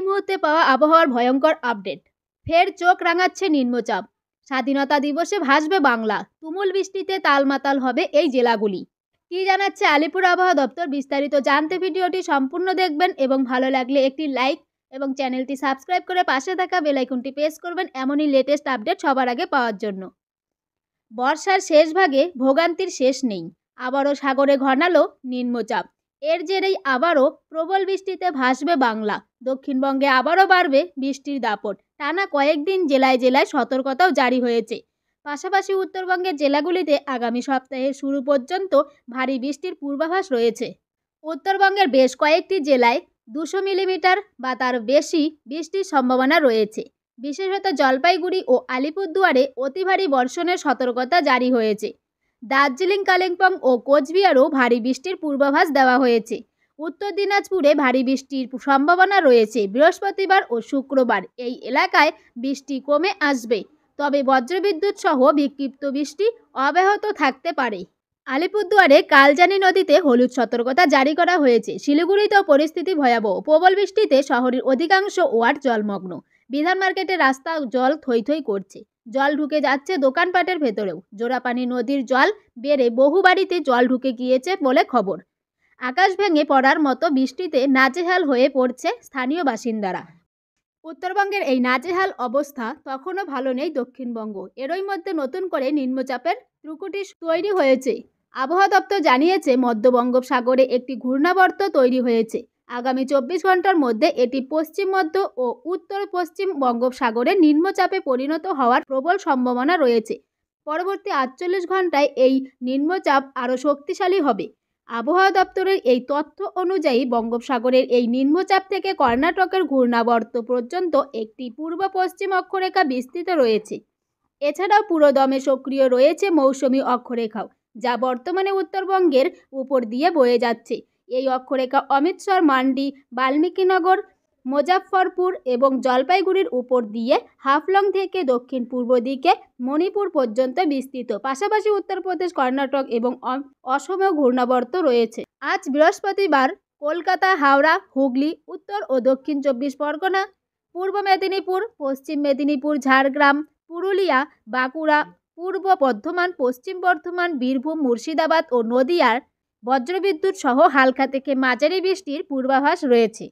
মুহূর্তে পাওয়া আবহাওয়ার ভয়ঙ্কর আপডেট। ফের চোখ রাঙাচ্ছে নিম্নচাপ। স্বাধীনতা দিবসে ভাসবে বাংলা। তুমুল বৃষ্টিতে তালমাতাল হবে এই জেলাগুলি। কি জানাচ্ছে আলিপুর আবহাওয়া দপ্তর, বিস্তারিত জানতে ভিডিওটি সম্পূর্ণ দেখবেন এবং ভালো লাগলে একটি লাইক এবং চ্যানেলটি সাবস্ক্রাইব করে পাশে থাকা বেল আইকনটি প্রেস করবেন এমনই লেটেস্ট আপডেট সবার আগে পাওয়ার জন্য। বর্ষার শেষ ভাগে ভোগান্তির শেষ নেই। আবারও সাগরে ঘনালো নিম্নচাপ। এর জেরেই আবারও প্রবল বৃষ্টিতে ভাসবে বাংলা। দক্ষিণবঙ্গে আবারও বাড়বে বৃষ্টির দাপট। টানা কয়েকদিন জেলায় জেলায় সতর্কতাও জারি হয়েছে। পাশাপাশি উত্তরবঙ্গের জেলাগুলিতে আগামী সপ্তাহের শুরু পর্যন্ত ভারী বৃষ্টির পূর্বাভাস রয়েছে। উত্তরবঙ্গের বেশ কয়েকটি জেলায় 200 মিলিমিটার বা তার বেশি বৃষ্টির সম্ভাবনা রয়েছে। বিশেষত জলপাইগুড়ি ও আলিপুরদুয়ারে অতি ভারী বর্ষণের সতর্কতা জারি হয়েছে। দার্জিলিং, কালিম্পং ও কোচবিহারেও ভারী বৃষ্টির পূর্বাভাস দেওয়া হয়েছে। উত্তর দিনাজপুরে ভারী বৃষ্টির সম্ভাবনা রয়েছে। বৃহস্পতিবার ও শুক্রবার এই এলাকায় বৃষ্টি কমে আসবে, তবে বজ্রবিদ্যুৎ সহ বিক্ষিপ্ত বৃষ্টি অব্যাহত থাকতে পারে। আলিপুরদুয়ারে কালজানি নদীতে হলুদ সতর্কতা জারি করা হয়েছে। শিলিগুড়িতেও পরিস্থিতি ভয়াবহ। প্রবল বৃষ্টিতে শহরের অধিকাংশ ওয়ার্ড জলমগ্ন। বিধান মার্কেটের রাস্তা জল থই থই করছে। জল ঢুকে যাচ্ছে দোকানপাটের ভেতরেও। জোড়াপানি নদীর জল বেড়ে বহু বাড়িতে জল ঢুকে গিয়েছে বলে খবর। আকাশ ভেঙে পড়ার মতো বৃষ্টিতে নাজেহাল হয়ে পড়ছে স্থানীয় বাসিন্দারা। উত্তরবঙ্গের এই নাজেহাল অবস্থা তখনও ভালো নেই দক্ষিণবঙ্গ। এরই মধ্যে নতুন করে নিম্নচাপের ত্রুকুটি তৈরি হয়েছে। আবহাওয়া দপ্তর জানিয়েছে, মধ্য বঙ্গোপসাগরে একটি ঘূর্ণাবর্ত তৈরি হয়েছে। আগামী 24 ঘন্টার মধ্যে এটি পশ্চিম মধ্য ও উত্তর পশ্চিম বঙ্গোপসাগরে নিম্নচাপে পরিণত হওয়ার প্রবল সম্ভাবনা রয়েছে। পরবর্তী 48 ঘন্টায় এই নিম্নচাপ আরও শক্তিশালী হবে। আবহাওয়া দপ্তরের এই তথ্য অনুযায়ী বঙ্গোপসাগরের এই নিম্নচাপ থেকে কর্ণাটকের ঘূর্ণাবর্ত পর্যন্ত একটি পূর্ব পশ্চিম অক্ষরেখা বিস্তৃত রয়েছে। এছাড়াও পুরোদমে সক্রিয় রয়েছে মৌসুমী অক্ষরেখাও, যা বর্তমানে উত্তরবঙ্গের উপর দিয়ে বয়ে যাচ্ছে। এই অক্ষরেখা অমৃতসর, মান্ডি, বাল্মীকিনগর, মুজাফফরপুর এবং জলপাইগুড়ির উপর দিয়ে হাফলং থেকে দক্ষিণ পূর্ব দিকে মণিপুর পর্যন্ত বিস্তৃত। পাশাপাশি উত্তরপ্রদেশ, কর্ণাটক এবং অসমেও ঘূর্ণাবর্ত রয়েছে। আজ বৃহস্পতিবার কলকাতা, হাওড়া, হুগলি, উত্তর ও দক্ষিণ 24 পরগনা, পূর্ব মেদিনীপুর, পশ্চিম মেদিনীপুর, ঝাড়গ্রাম, পুরুলিয়া, বাঁকুড়া, পূর্ব বর্ধমান, পশ্চিম বর্ধমান, বীরভূম, মুর্শিদাবাদ ও নদিয়ার বজ্রবিদ্যুৎ সহ হালকা থেকে মাঝারি বৃষ্টির পূর্বাভাস রয়েছে।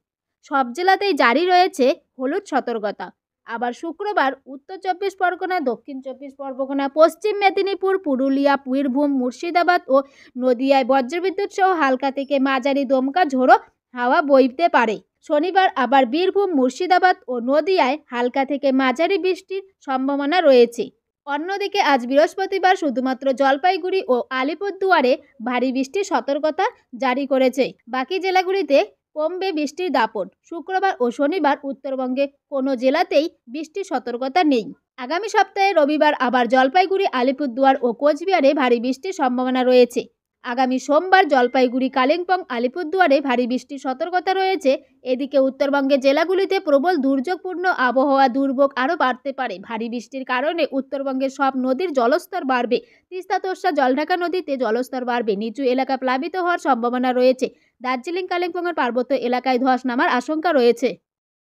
সব জেলাতেই জারি রয়েছে হলুদ সতর্কতা। আবার শুক্রবার উত্তর 24 পরগনা, দক্ষিণ 24 পরগনা, পশ্চিম মেদিনীপুর, পুরুলিয়া, বীরভূম, মুর্শিদাবাদ ও নদিয়ায় বজ্রবিদ্যুৎ সহ হালকা থেকে মাঝারি দমকা ঝোড়ো হাওয়া বইতে পারে। শনিবার আবার বীরভূম, মুর্শিদাবাদ ও নদিয়ায় হালকা থেকে মাঝারি বৃষ্টির সম্ভাবনা রয়েছে। অন্যদিকে আজ বৃহস্পতিবার শুধুমাত্র জলপাইগুড়ি ও আলিপুরদুয়ারে ভারী বৃষ্টির সতর্কতা জারি করেছে। বাকি জেলাগুলিতে কমবে বৃষ্টির দাপট। শুক্রবার ও শনিবার উত্তরবঙ্গে কোনো জেলাতেই বৃষ্টির সতর্কতা নেই। আগামী সপ্তাহে রবিবার আবার জলপাইগুড়ি, আলিপুরদুয়ার ও কোচবিহারে ভারী বৃষ্টির সম্ভাবনা রয়েছে। আগামী সোমবার জলপাইগুড়ি, কালিম্পং, আলিপুরদুয়ারে ভারী বৃষ্টির সতর্কতা রয়েছে। এদিকে উত্তরবঙ্গের জেলাগুলিতে প্রবল দুর্যোগপূর্ণ আবহাওয়া দুর্ভোগ আরও বাড়তে পারে। ভারী বৃষ্টির কারণে উত্তরবঙ্গের সব নদীর জলস্তর বাড়বে। তিস্তা, তোর্ষা, জলঢাকা নদীতে জলস্তর বাড়বে। নিচু এলাকা প্লাবিত হওয়ার সম্ভাবনা রয়েছে। দার্জিলিং, কালিম্পংয়ের পার্বত্য এলাকায় ধস নামার আশঙ্কা রয়েছে।